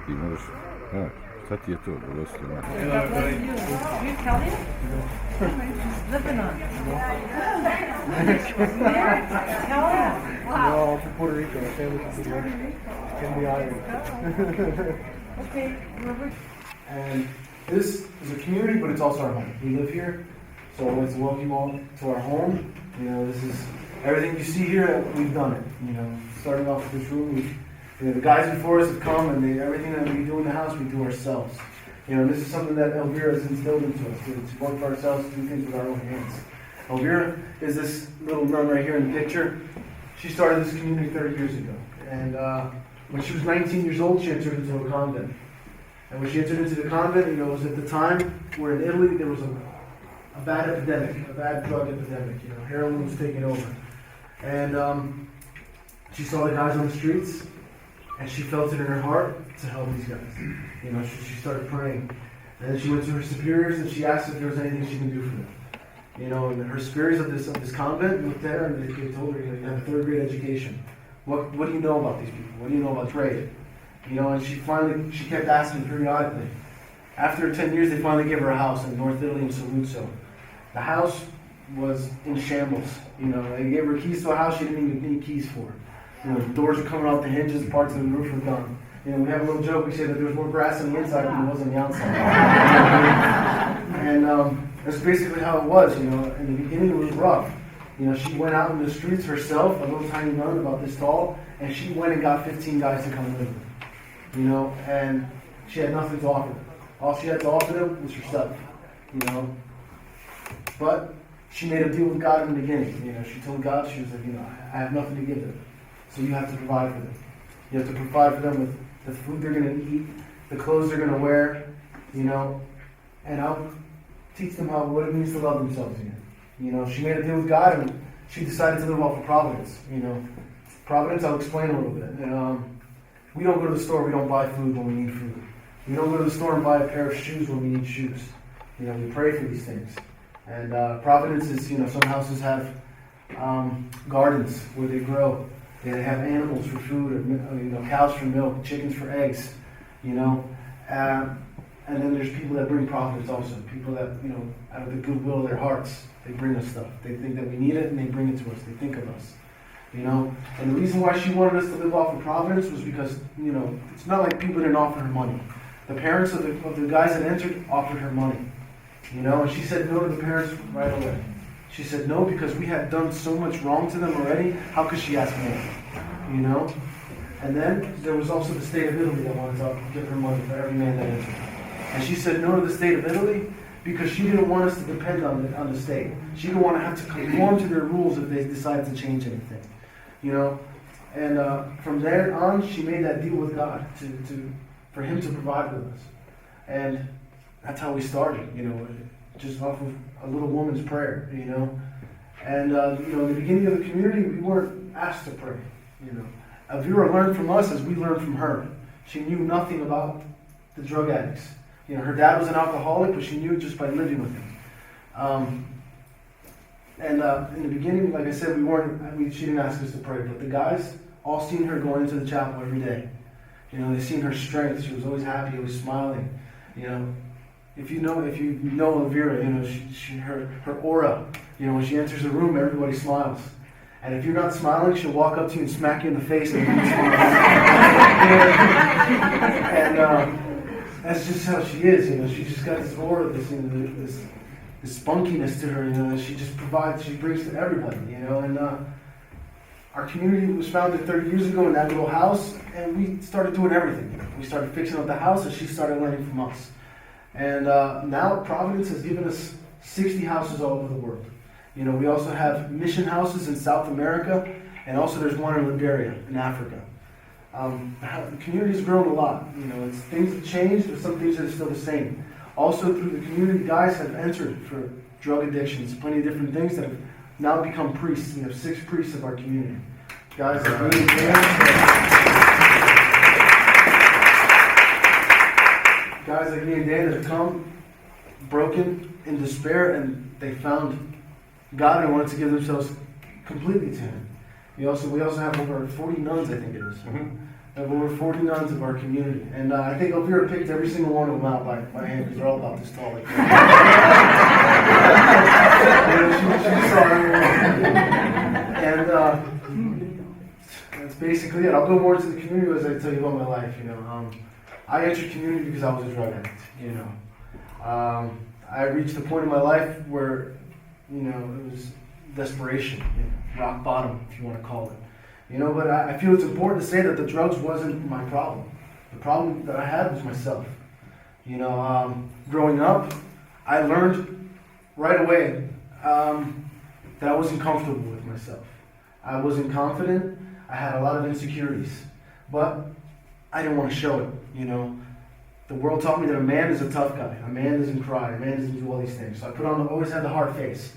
Ti moraš, šta ti je to, bolesno? No, from Puerto Rico. My family's from the island. Okay. And this is a community, but it's also our home. We live here, so I'd like to welcome you all to our home. You know, this is everything you see here. We've done it. You know, starting off with this room, the guys before us have come, and everything that we do in the house, we do ourselves. You know, this is something that Elvira has instilled into us. To work for ourselves, to do things with our own hands. Elvira is this little nun right here in the picture. She started this community 30 years ago, and when she was 19 years old, she entered into a convent. And when she entered into the convent, you know, it was at the time where in Italy there was a bad epidemic, a bad drug epidemic. You know, heroin was taking over. And she saw the guys on the streets, and she felt it in her heart to help these guys. You know, she started praying. And then she went to her superiors, and she asked if there was anything she can do for them. You know, and her superiors of this convent looked at her, and they told her, you know, you have a third grade education. What do you know about these people? What do you know about trade? You know, and she kept asking periodically. After 10 years, they finally gave her a house in North Italy in Saluzzo. The house was in shambles. You know, they gave her keys to a house she didn't even need keys for. You know, the doors were coming off the hinges, parts of the roof were gone. You know, we have a little joke, we say that there was more grass on the inside than there was on the outside. And that's basically how it was, you know. In the beginning, it was rough. You know, she went out in the streets herself, a little tiny nun about this tall, and she went and got 15 guys to come live with her. You know, and she had nothing to offer them. All she had to offer them was herself, you know. But she made a deal with God in the beginning. You know, she told God, she was like, you know, I have nothing to give them, so you have to provide for them. You have to provide for them with the food they're going to eat, the clothes they're going to wear, you know, and I'll teach them what it means to love themselves again. You know, she made a deal with God, and she decided to live off of providence. You know, providence, I'll explain a little bit. We don't go to the store, we don't buy food when we need food. We don't go to the store and buy a pair of shoes when we need shoes. You know, we pray for these things. And providence is, you know, some houses have gardens where they grow. They have animals for food, or, you know, cows for milk, chickens for eggs, you know. And then there's people that bring providence also. People that, you know, out of the goodwill of their hearts, they bring us stuff. They think that we need it, and they bring it to us. They think of us. You know, and the reason why she wanted us to live off of providence was because, you know, it's not like people didn't offer her money. The parents of the guys that entered offered her money. You know, and she said no to the parents right away. She said no because we had done so much wrong to them already. How could she ask more? You know? And then there was also the state of Italy that wanted to give her money for every man that entered. And she said no to the state of Italy because she didn't want us to depend on the state. She didn't want to have to conform to their rules if they decided to change anything. You know, and from there on, she made that deal with God for Him to provide with us, and that's how we started. You know, just off of a little woman's prayer. You know, and you know, in the beginning of the community, we weren't asked to pray. You know, Elvira learned from us as we learned from her. She knew nothing about the drug addicts. You know, her dad was an alcoholic, but she knew it just by living with him. And in the beginning, like I said, she didn't ask us to pray, but the guys all seen her going into the chapel every day. You know, they seen her strength. She was always happy, always smiling. You know, if you know Elvira, you know, her aura. You know, when she enters a room, everybody smiles. And if you're not smiling, she'll walk up to you and smack you in the face and make you smile. And that's just how she is. You know, she's just got this aura, this spunkiness to her, you know, that she just provides, she brings to everybody, you know. And our community was founded 30 years ago in that little house, and we started doing everything. We started fixing up the house, and she started learning from us. And now Providence has given us 60 houses all over the world. You know, we also have mission houses in South America, and also there's one in Liberia, in Africa. The community's grown a lot. You know, things have changed, but some things are still the same. Also, through the community, guys have entered for drug addictions, plenty of different things that have now become priests. We have 6 priests of our community. Guys like me and Dan, that have come broken, in despair, and they found God and wanted to give themselves completely to Him. We also have over 40 nuns, I think it is, of over 40 nuns of our community. And I think up here I picked every single one of them out by hand because they're all about this tall. Like she saw everyone. And that's basically it. I'll go more into the community as I tell you about my life. I entered community because I was a drug addict. I reached a point in my life where, it was desperation, rock bottom, if you want to call it. But I feel it's important to say that the drugs wasn't my problem. The problem that I had was myself. Growing up, I learned right away that I wasn't comfortable with myself. I wasn't confident. I had a lot of insecurities, but I didn't want to show it. The world taught me that a man is a tough guy. A man doesn't cry. A man doesn't do all these things. So I always had the hard face.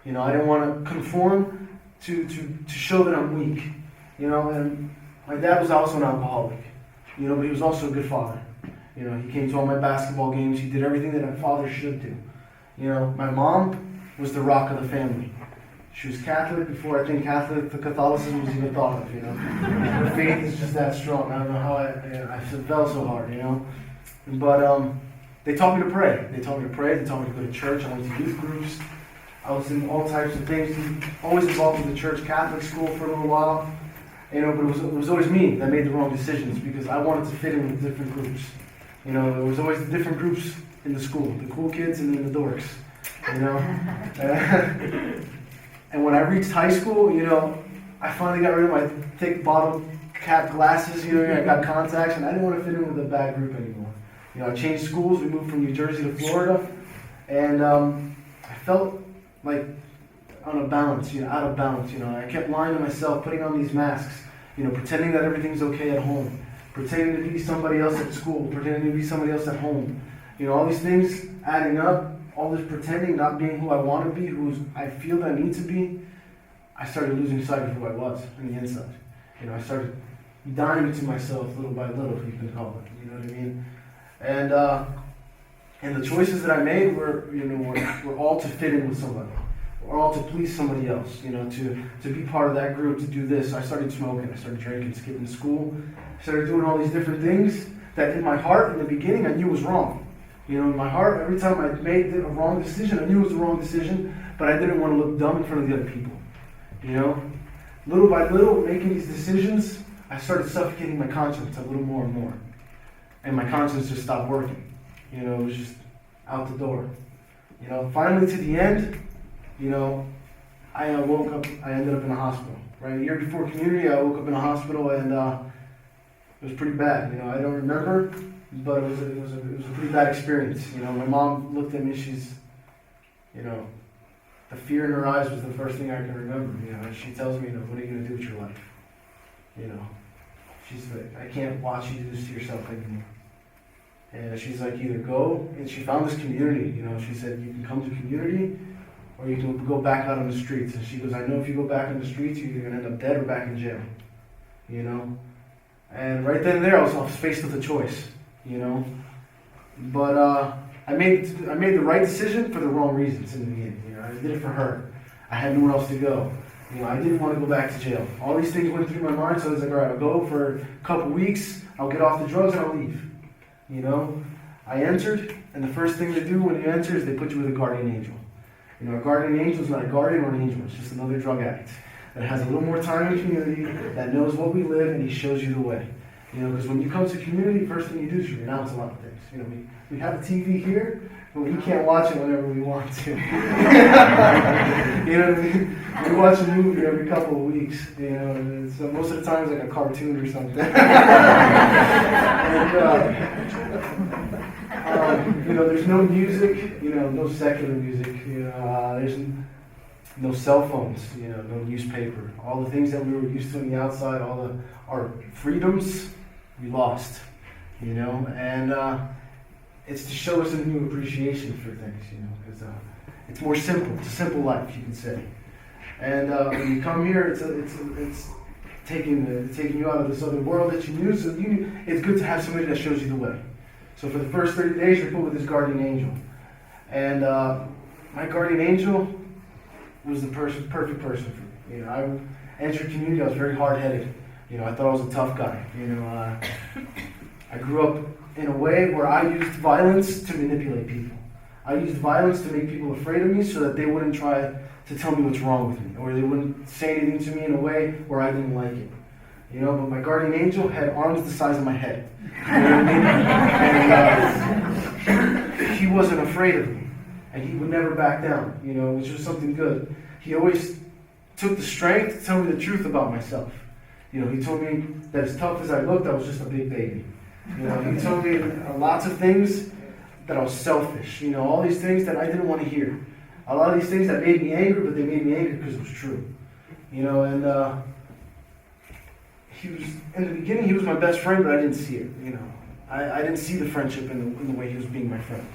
I didn't want to conform to show that I'm weak. And my dad was also an alcoholic. But he was also a good father. He came to all my basketball games. He did everything that a father should do. My mom was the rock of the family. She was Catholic before I think Catholicism was even thought of. Her faith is just that strong. I don't know how I fell so hard. But they taught me to pray. They taught me to go to church. I went to youth groups. I was in all types of things. Always involved with the church, Catholic school for a little while. But it was always me that made the wrong decisions because I wanted to fit in with different groups. There was always different groups in the school, the cool kids and then the dorks. And when I reached high school, I finally got rid of my thick bottle cap glasses. I got contacts, and I didn't want to fit in with a bad group anymore. I changed schools. We moved from New Jersey to Florida, and I felt like out of balance. I kept lying to myself, putting on these masks. Pretending that everything's okay at home, pretending to be somebody else at school, pretending to be somebody else at home. All these things adding up. All this pretending, not being who I want to be, who I feel that I need to be. I started losing sight of who I was on the inside. I started dying to myself little by little, if you can call it. You know what I mean? And the choices that I made were all to fit in with somebody, or all to please somebody else. To be part of that group, to do this. I started smoking, I started drinking, skipping school. I started doing all these different things that in my heart, in the beginning, I knew was wrong. In my heart, every time I made a wrong decision, I knew it was the wrong decision, but I didn't want to look dumb in front of the other people. Little by little, making these decisions, I started suffocating my conscience a little more and more. And my conscience just stopped working. It was just out the door. Finally to the end, I woke up, I ended up in a hospital. Right, a year before community, I woke up in a hospital and it was pretty bad. I don't remember. But it was a pretty bad experience. My mom looked at me. She's, the fear in her eyes was the first thing I can remember. She tells me, what are you going to do with your life? She's like, I can't watch you do this to yourself anymore. And she's like, either go, and she found this community. She said, you can come to community, or you can go back out on the streets. And she goes, I know if you go back on the streets, you're going to end up dead or back in jail. And right then and there, I was faced with a choice. But I made the right decision for the wrong reasons in the beginning. I did it for her. I had nowhere else to go. I didn't want to go back to jail. All these things went through my mind, so I was like, all right, I'll go for a couple weeks. I'll get off the drugs and I'll leave. I entered, and the first thing they do when you enter is they put you with a guardian angel. A guardian angel is not a guardian or an angel. It's just another drug addict that has a little more time in the community, that knows what we live, and he shows you the way. Because when you come to community, first thing you do is you renounce a lot of things. We have a TV here, but we can't watch it whenever we want to. What I mean? We watch a movie every couple of weeks. So most of the time it's like a cartoon or something. And, there's no music. No secular music. There's no cell phones. No newspaper. All the things that we were used to on the outside, our freedoms, we lost, and it's to show us a new appreciation for things, because it's more simple. It's a simple life, you can say. And when you come here, it's taking you out of this other world that you knew. So it's good to have somebody that shows you the way. So for the first 30 days, you're put with this guardian angel, and my guardian angel was the perfect person for me. I entered community. I was very hard-headed. I thought I was a tough guy. I grew up in a way where I used violence to manipulate people. I used violence to make people afraid of me so that they wouldn't try to tell me what's wrong with me, or they wouldn't say anything to me in a way where I didn't like it. But my guardian angel had arms the size of my head. You know what I mean? And he wasn't afraid of me, and he would never back down, which was something good. He always took the strength to tell me the truth about myself. He told me that as tough as I looked, I was just a big baby. He told me lots of things that I was selfish. All these things that I didn't want to hear. A lot of these things that made me angry, but they made me angry because it was true. And he was, in the beginning, he was my best friend, but I didn't see it. I didn't see the friendship in the way he was being my friend.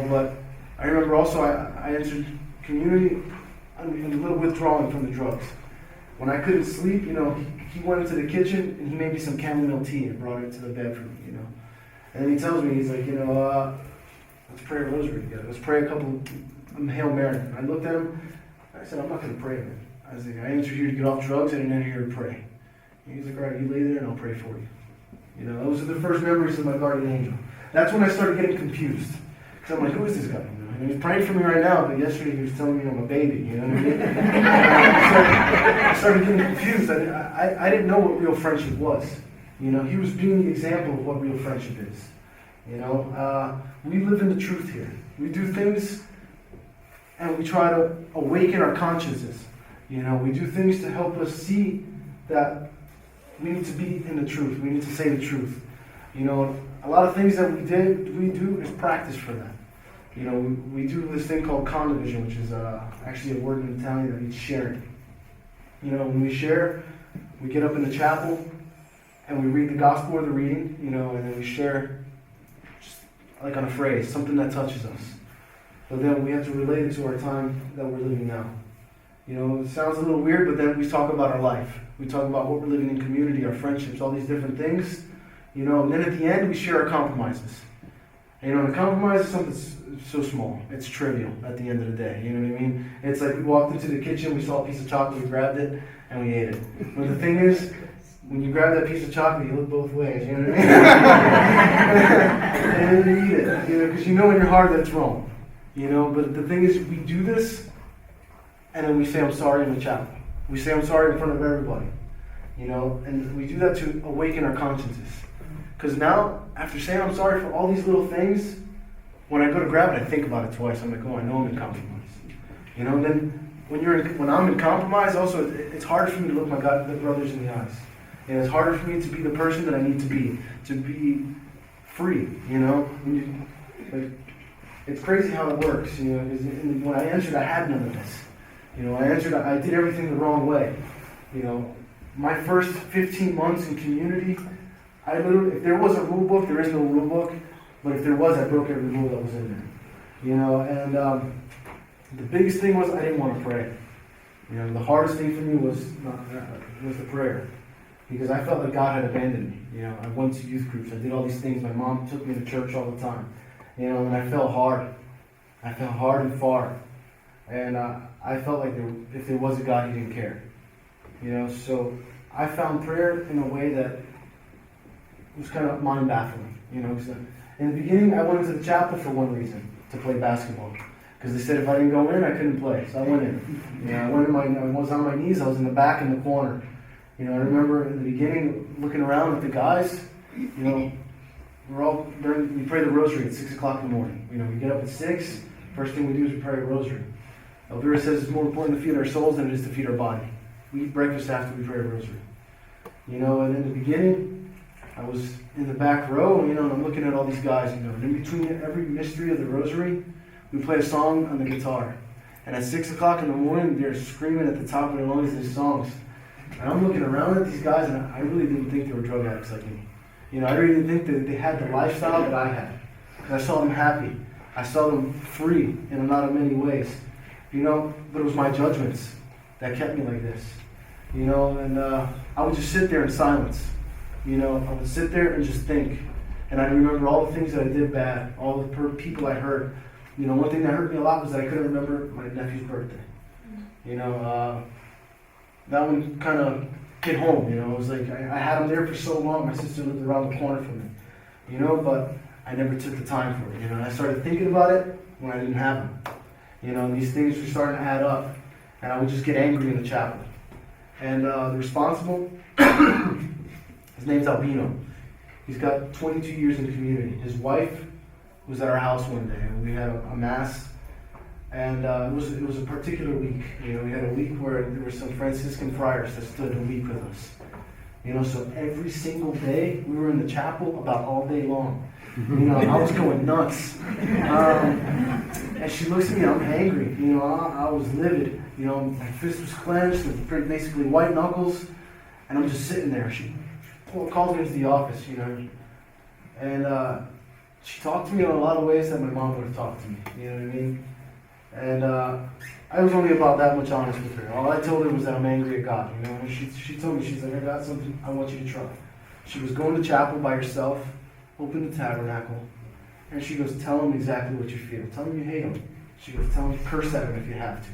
But I remember also I entered community in a little withdrawing from the drugs. When I couldn't sleep, he went into the kitchen and he made me some chamomile tea and brought it to the bed for me, And then he tells me, he's like, let's pray a rosary together. Let's pray a couple Hail Mary. I looked at him, I said, I'm not going to pray, man. I was like, I entered here to get off drugs, I didn't enter here to pray. And he's like, all right, you lay there and I'll pray for you. Those are the first memories of my guardian angel. That's when I started getting confused. Because I'm like, who is this guy? And he's praying for me right now, but yesterday he was telling me I'm a baby, what I mean? I started getting confused. I didn't know what real friendship was. He was being the example of what real friendship is. We live in the truth here. We do things and we try to awaken our consciences. We do things to help us see that we need to be in the truth. We need to say the truth. A lot of things that we do is practice for that. We do this thing called condivision, which is actually a word in Italian that means sharing. When we share, we get up in the chapel and we read the gospel or the reading, and then we share just like on a phrase, something that touches us. But then we have to relate it to our time that we're living now. It sounds a little weird, but then we talk about our life. We talk about what we're living in community, our friendships, all these different things. And then at the end, we share our compromises. And the compromise is something so small. It's trivial at the end of the day. You know what I mean? It's like we walked into the kitchen, we saw a piece of chocolate, we grabbed it, and we ate it. But the thing is, when you grab that piece of chocolate, you look both ways. You know what I mean? And then you eat it. Because in your heart that's wrong. But the thing is, we do this, and then we say, I'm sorry in the chapel. We say, I'm sorry in front of everybody. And we do that to awaken our consciences. Because now, after saying I'm sorry for all these little things, when I go to grab it, I think about it twice. I'm like, oh, I know I'm in compromise. And then when I'm in compromise, also, it's harder for me to look my brothers in the eyes. And it's harder for me to be the person that I need to be free. It's crazy how it works. When I entered, I had none of this. I did everything the wrong way. My first 15 months in community, if there was a rule book, there is no rule book, but if there was, I broke every rule that was in there. And the biggest thing was I didn't want to pray. The hardest thing for me was the prayer, because I felt like God had abandoned me. I went to youth groups, I did all these things. My mom took me to church all the time, and I fell hard. I fell hard and far, and I felt like if there was a God, He didn't care. So I found prayer in a way that was kind of mind-baffling, Because in the beginning, I went into the chapel for one reason, to play basketball. Because they said if I didn't go in, I couldn't play. So I went in. I was on my knees. I was in the back in the corner. I remember in the beginning looking around at the guys. We pray the rosary at 6 o'clock in the morning. We get up at 6. First thing we do is we pray a rosary. Elvira says it's more important to feed our souls than it is to feed our body. We eat breakfast after we pray a rosary. And in the beginning, I was in the back row, and I'm looking at all these guys, and in between every mystery of the rosary, we play a song on the guitar. And at 6 o'clock in the morning, they're screaming at the top of their lungs these songs. And I'm looking around at these guys, and I really didn't think they were drug addicts like me. I really didn't think that they had the lifestyle that I had. Because I saw them happy. I saw them free in a lot of many ways. But it was my judgments that kept me like this. And I would just sit there in silence. I would sit there and just think. And I remember all the things that I did bad, all the people I hurt. One thing that hurt me a lot was that I couldn't remember my nephew's birthday. That one kind of get home. You know, it was like I had him there for so long. My sister lived around the corner from me. You know, but I never took the time for it. You know, and I started thinking about it when I didn't have him. You know, and these things were starting to add up, and I would just get angry in the chapel. And the responsible, his name's Albino. He's got 22 years in the community. His wife was at our house one day, and we had a mass. And it was a particular week. You know, we had a week where there were some Franciscan friars that stood a week with us. You know, so every single day we were in the chapel about all day long. You know, I was going nuts. And she looks at me, I'm angry. You know, I was livid. You know, my fist was clenched, and basically white knuckles. And I'm just sitting there. She called me into the office, you know. And she talked to me in a lot of ways that my mom would have talked to me. You know what I mean? And I was only about that much honest with her. All I told her was that I'm angry at God. You know, and she told me, she's like, I got something I want you to try. She was going to chapel by herself, opened the tabernacle, and she goes, tell him exactly what you feel. Tell him you hate him. She goes, tell him, curse at him if you have to.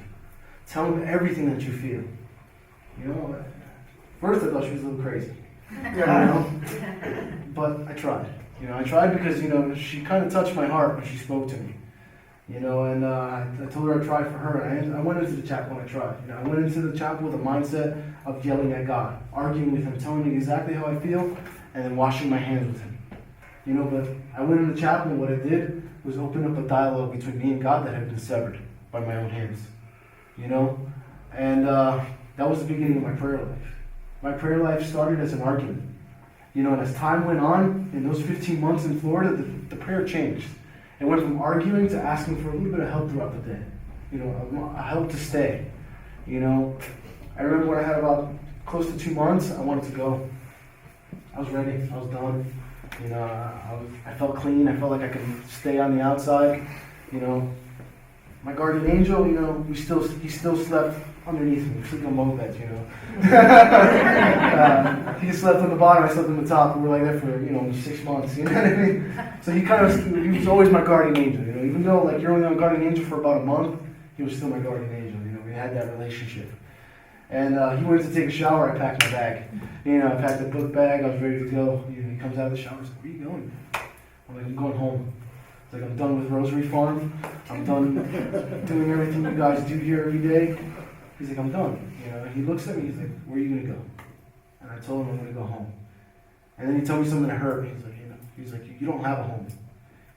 Tell him everything that you feel. You know, first I thought she was a little crazy. You know? But I tried. You know, I tried because, you know, she kind of touched my heart when she spoke to me. You know, and I told her I'd try for her. And I went into the chapel and I tried. You know, I went into the chapel with a mindset of yelling at God, arguing with him, telling him exactly how I feel, and then washing my hands with him. You know, but I went in the chapel and what I did was open up a dialogue between me and God that had been severed by my own hands. You know, and that was the beginning of my prayer life. My prayer life started as an argument. You know, and as time went on, in those 15 months in Florida, the prayer changed. It went from arguing to asking for a little bit of help throughout the day. You know, a help to stay. You know, I remember when I had about close to 2 months, I wanted to go. I was ready. I was done. You know, I felt clean. I felt like I could stay on the outside. You know, my guardian angel, you know, he still slept underneath me. We slept on bunk beds, you know. He slept on the bottom, I slept on the top. We were like that for, you know, 6 months, you know what I mean? So he was always my guardian angel, you know. Even though, like, you're only on guardian angel for about a month, he was still my guardian angel, you know. We had that relationship. And he went to take a shower, I packed my bag. You know, I packed the book bag, I was ready to go. You know, he comes out of the shower, he's like, where are you going? I'm like, I'm going home. He's like, I'm done with Rosary Farm. I'm done doing everything you guys do here every day. He's like, I'm done. You know, he looks at me, he's like, where are you gonna go? And I told him I'm gonna go home. And then he told me something that hurt me. He's like, you don't have a home.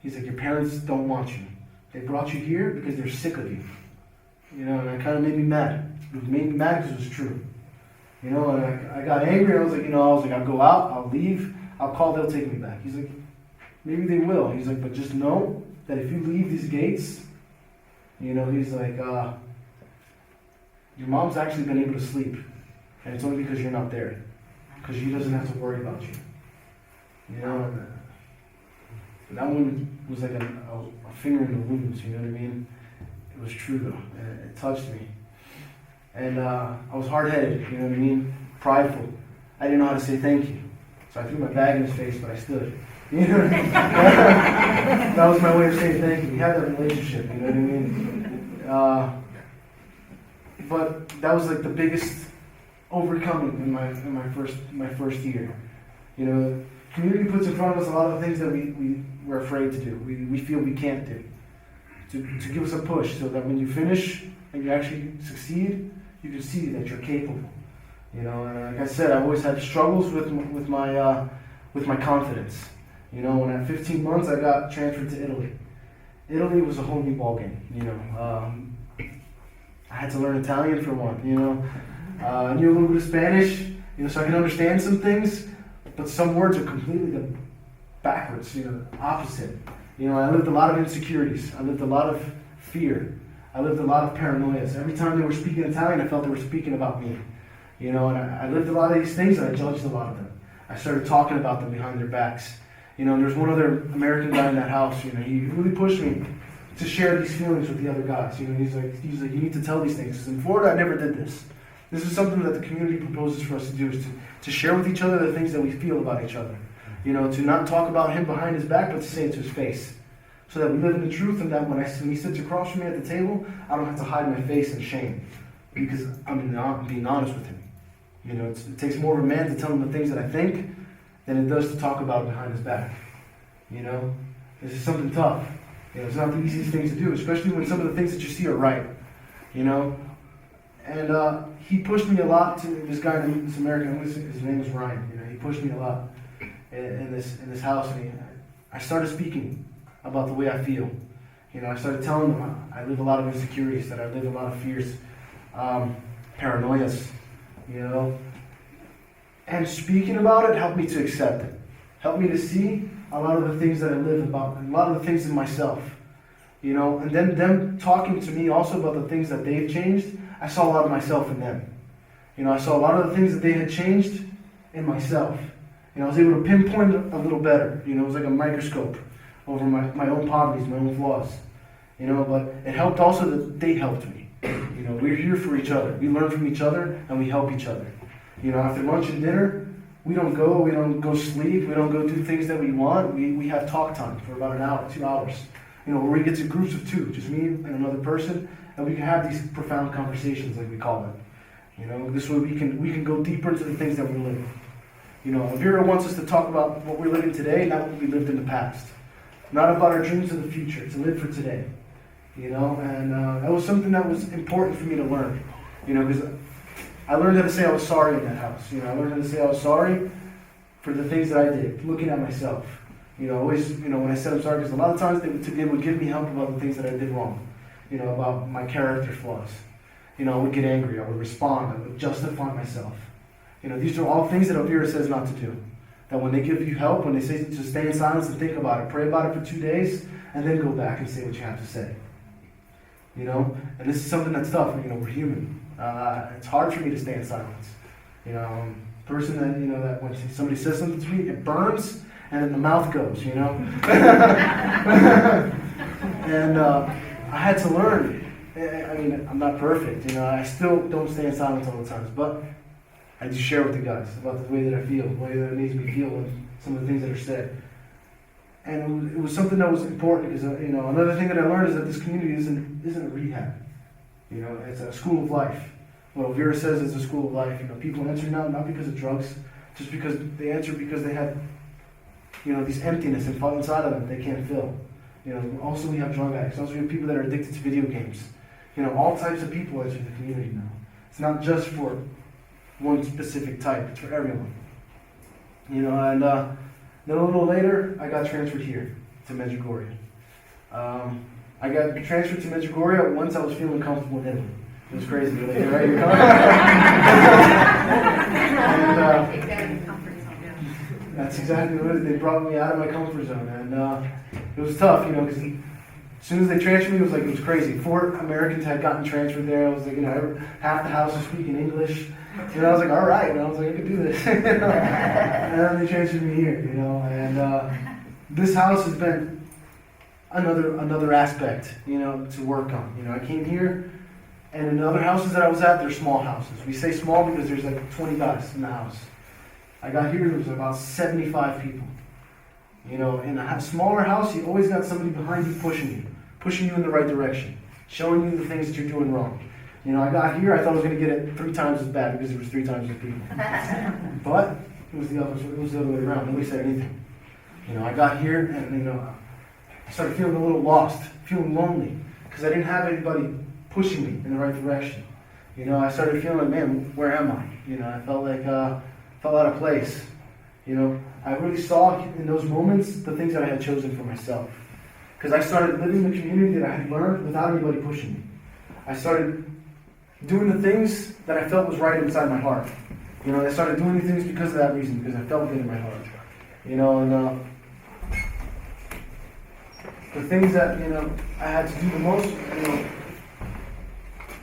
He's like, your parents don't want you. They brought you here because they're sick of you. You know, and that kind of made me mad. It made me mad because it was true. You know, and I got angry. I was like, I'll go out, I'll leave, I'll call, they'll take me back. He's like, maybe they will. He's like, but just know that if you leave these gates, you know, he's like, your mom's actually been able to sleep. And it's only because you're not there. Because she doesn't have to worry about you. You know, and that one was like a finger in the wounds, you know what I mean? It was true though. It touched me. And I was hard-headed, you know what I mean? Prideful. I didn't know how to say thank you. So I threw my bag in his face, but I stood. You know what I mean? That was my way of saying thank you. We had that relationship, you know what I mean? But that was like the biggest overcoming in my first year. You know, community puts in front of us a lot of things that we're afraid to do. We feel we can't do. To give us a push so that when you finish and you actually succeed, you can see that you're capable. You know, and like I said, I've always had struggles with my confidence. You know, when at 15 months I got transferred to Italy. Italy was a whole new ballgame. You know, I had to learn Italian for one. You know, I knew a little bit of Spanish. You know, so I can understand some things, but some words are completely backwards. You know, opposite. You know, I lived a lot of insecurities. I lived a lot of fear. I lived a lot of paranoia. Every time they were speaking Italian, I felt they were speaking about me. You know, and I lived a lot of these things, and I judged a lot of them. I started talking about them behind their backs. You know, and there's one other American guy in that house. You know, he really pushed me to share these feelings with the other guys. You know, he's like, you need to tell these things. Because in Florida, I never did this. This is something that the community proposes for us to do, is to share with each other the things that we feel about each other. You know, to not talk about him behind his back, but to say it to his face. So that we live in the truth, and that when he sits across from me at the table, I don't have to hide my face in shame. Because I'm being honest with him. You know, it takes more of a man to tell him the things that I think than it does to talk about it behind his back. You know, this is something tough. You know, it's not the easiest thing to do, especially when some of the things that you see are right. You know, and he pushed me a lot. To this guy, this American, his name is Ryan. You know, he pushed me a lot in this house. And I started speaking about the way I feel. You know, I started telling them I live a lot of insecurities, that I live a lot of fears, paranoias. You know, and speaking about it helped me to accept it. Helped me to see a lot of the things that I live about, and a lot of the things in myself. You know, and then them talking to me also about the things that they've changed, I saw a lot of myself in them. You know, I saw a lot of the things that they had changed in myself. You know, I was able to pinpoint it a little better. You know, it was like a microscope over my own poverties, my own flaws. You know, but it helped also that they helped me. You know, we're here for each other. We learn from each other and we help each other. You know, after lunch and dinner, we don't go sleep, we don't go do things that we want. We have talk time for about an hour, 2 hours. You know, where we get to groups of two, just me and another person, and we can have these profound conversations, like we call it. You know, this way we can go deeper into the things that we're living. You know, Vera wants us to talk about what we're living today, not what we lived in the past. Not about our dreams of the future, to live for today. You know, and that was something that was important for me to learn. You know, because I learned how to say I was sorry in that house. You know, I learned how to say I was sorry for the things that I did, looking at myself. You know, always, you know, when I said I'm sorry, because a lot of times they would give me help about the things that I did wrong. You know, about my character flaws. You know, I would get angry, I would respond, I would justify myself. You know, these are all things that Elvira says not to do. That when they give you help, when they say to stay in silence and think about it, pray about it for 2 days, and then go back and say what you have to say. You know, and this is something that's tough. You know, we're human. It's hard for me to stay in silence. You know, I'm a person that, you know, that when somebody says something to me, it burns, and then the mouth goes, you know. And I had to learn. I mean, I'm not perfect, you know. I still don't stay in silence all the time, but I just share with the guys about the way that I feel, the way that it makes me feel, and some of the things that are said. And it was something that was important because, you know, another thing that I learned is that this community isn't a rehab. You know, it's a school of life. What Elvira says is a school of life. You know, people answer now not because of drugs, just because they answer because they have, you know, these emptiness inside of them they can't fill. You know, also we have drug addicts. Also we have people that are addicted to video games. You know, all types of people enter the community now. It's not just for one specific type. It's for everyone. You know, and then a little later, I got transferred here to Medjugorje. I got transferred to Medjugorje once I was feeling comfortable in Italy. It was crazy. Like, right? And, that's exactly what it is. They brought me out of my comfort zone, and it was tough, you know, because as soon as they transferred me, it was crazy. 4 Americans had gotten transferred there. I was like, you know, half the house was speaking English. And I was like, all right. And I was like, I can do this. And then they transferred me here, you know. And this house has been another aspect, you know, to work on. You know, I came here, and in the other houses that I was at, they're small houses. We say small because there's like 20 guys in the house. I got here, there was about 75 people. You know, in a smaller house, you always got somebody behind you pushing you in the right direction, showing you the things that you're doing wrong. You know, I got here, I thought I was going to get it 3 times as bad because there was 3 times as people. But it was the other way around. Nobody said anything. You know, I got here and, you know, I started feeling a little lost, feeling lonely, because I didn't have anybody pushing me in the right direction. You know, I started feeling like, man, where am I? You know, I felt like, felt out of place. You know, I really saw in those moments the things that I had chosen for myself. Because I started living the community that I had learned without anybody pushing me. I started doing the things that I felt was right inside my heart. You know, I started doing the things because of that reason, because I felt good in my heart. You know, and the things that, you know, I had to do the most, you know,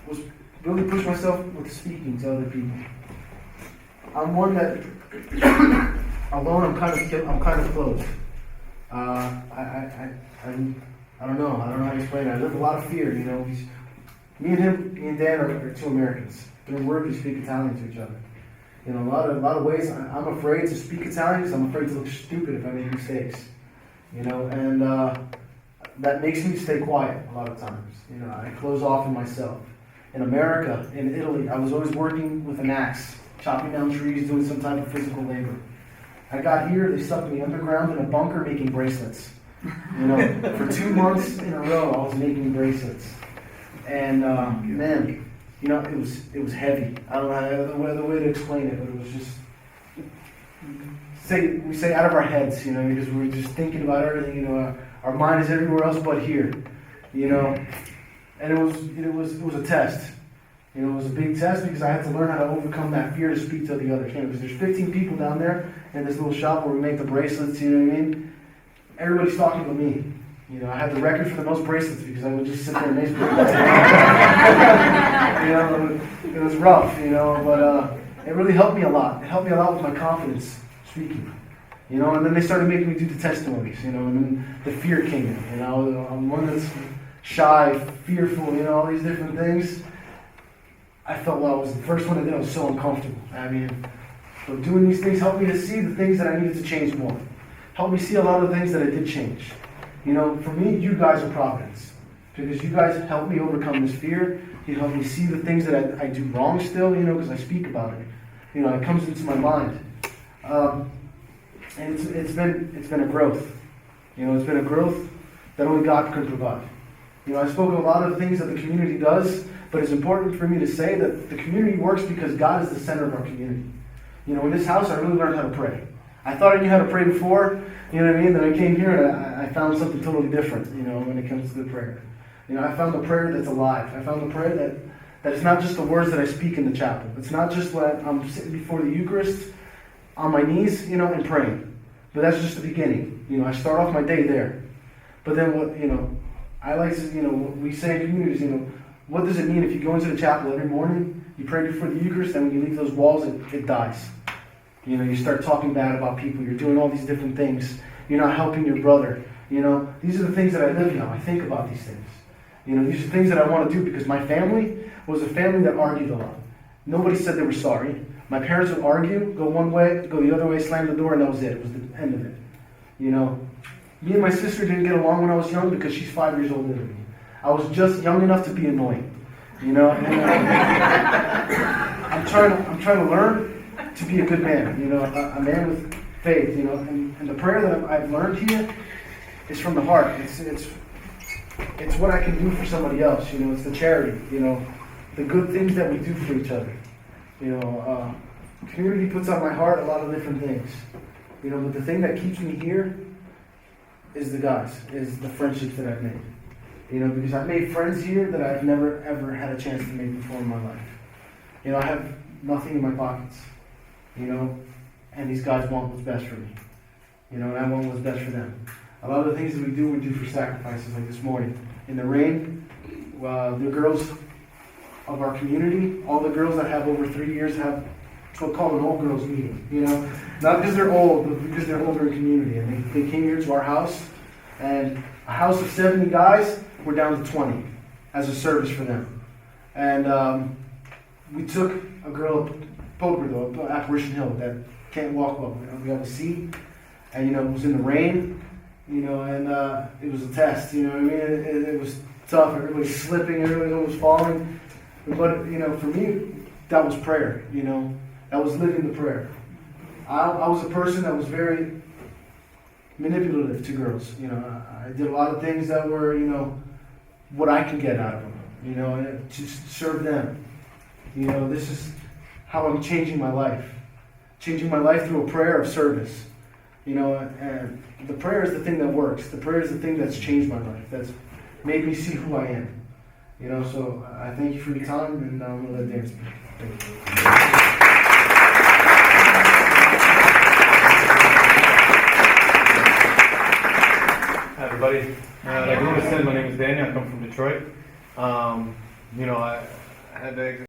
was really push myself with speaking to other people. I'm one that, alone, I'm kind of closed. I don't know how to explain it. I live a lot of fear, you know. Me and Dan are 2 Americans. During work, we speak Italian to each other. You know, a lot of ways, I'm afraid to speak Italian because I'm afraid to look stupid if I make mistakes. You know, and that makes me stay quiet a lot of times. You know, I close off in myself. In America, in Italy, I was always working with an axe. chopping down trees, doing some type of physical labor. I got here, they stuck me underground in a bunker making bracelets. For 2 months in a row, I was making bracelets. And man, it was heavy. I don't know the way to explain it, but it was just, we say out of our heads, because we're just thinking about everything, our mind is everywhere else but here, and it was a test. It was a big test because I had to learn how to overcome that fear to speak to the other campers. There's 15 people down there in this little shop where we make the bracelets, you know what I mean? Everybody's talking to me. I had the record for the most bracelets because I would just sit there and make bracelets. It was rough, but it really helped me a lot. It helped me a lot with my confidence speaking. And then they started making me do the testimonies, and then the fear came in. I'm one that's shy, fearful, all these different things. I felt I was the first one that did. I was so uncomfortable. So doing these things helped me to see the things that I needed to change more. Helped me see a lot of the things that I did change. For me, you guys are providence. Because you guys helped me overcome this fear. You helped me see the things that I do wrong still, because I speak about it. It comes into my mind. And it's been a growth. It's been a growth that only God can provide. I spoke of a lot of the things that the community does, but it's important for me to say that the community works because God is the center of our community. In this house, I really learned how to pray. I thought I knew how to pray before, Then I came here and I found something totally different, when it comes to the prayer. I found a prayer that's alive. I found a prayer that is not just the words that I speak in the chapel. It's not just when I'm sitting before the Eucharist on my knees, and praying. But that's just the beginning. I start off my day there. But then I like to, we say in communities, what does it mean if you go into the chapel every morning, you pray before the Eucharist, and when you leave those walls, it dies. You start talking bad about people. You're doing all these different things. You're not helping your brother. These are the things that I live now. I think about these things. These are things that I want to do because my family was a family that argued a lot. Nobody said they were sorry. My parents would argue, go one way, go the other way, slam the door, and that was it. It was the end of it. Me and my sister didn't get along when I was young because she's 5 years older than me. I was just young enough to be annoying. And I'm trying to learn to be a good man. A man with faith. And the prayer that I've learned here is from the heart. It's what I can do for somebody else. It's the charity. The good things that we do for each other. Community puts on my heart a lot of different things. But the thing that keeps me here is the friendships that I've made. Because I've made friends here that I've never ever had a chance to make before in my life. I have nothing in my pockets. And these guys want what's best for me. And I want what's best for them. A lot of the things that we do for sacrifices, like this morning. In the rain, the girls of our community, all the girls that have over 3 years have what's called an old girls meeting. Not because they're old, but because they're older in community. And they came here to our house, and a house of 70 guys, we're down to 20 as a service for them. And we took a girl up Poker, though, Apparition Hill, that can't walk well. We have a seat, and it was in the rain, and it was a test. It was tough. Everybody's slipping, everybody's almost falling. But for me, that was prayer. That was living the prayer. I was a person that was very manipulative to girls. I did a lot of things that were, what I can get out of them. To serve them. This is how I'm changing my life. Changing my life through a prayer of service. And the prayer is the thing that works. The prayer is the thing that's changed my life. That's made me see who I am. So I thank you for your time, and I'm going to let Dan speak. Thank you. Hi everybody. Like Luna said, my name is Daniel. I come from Detroit. I had to exit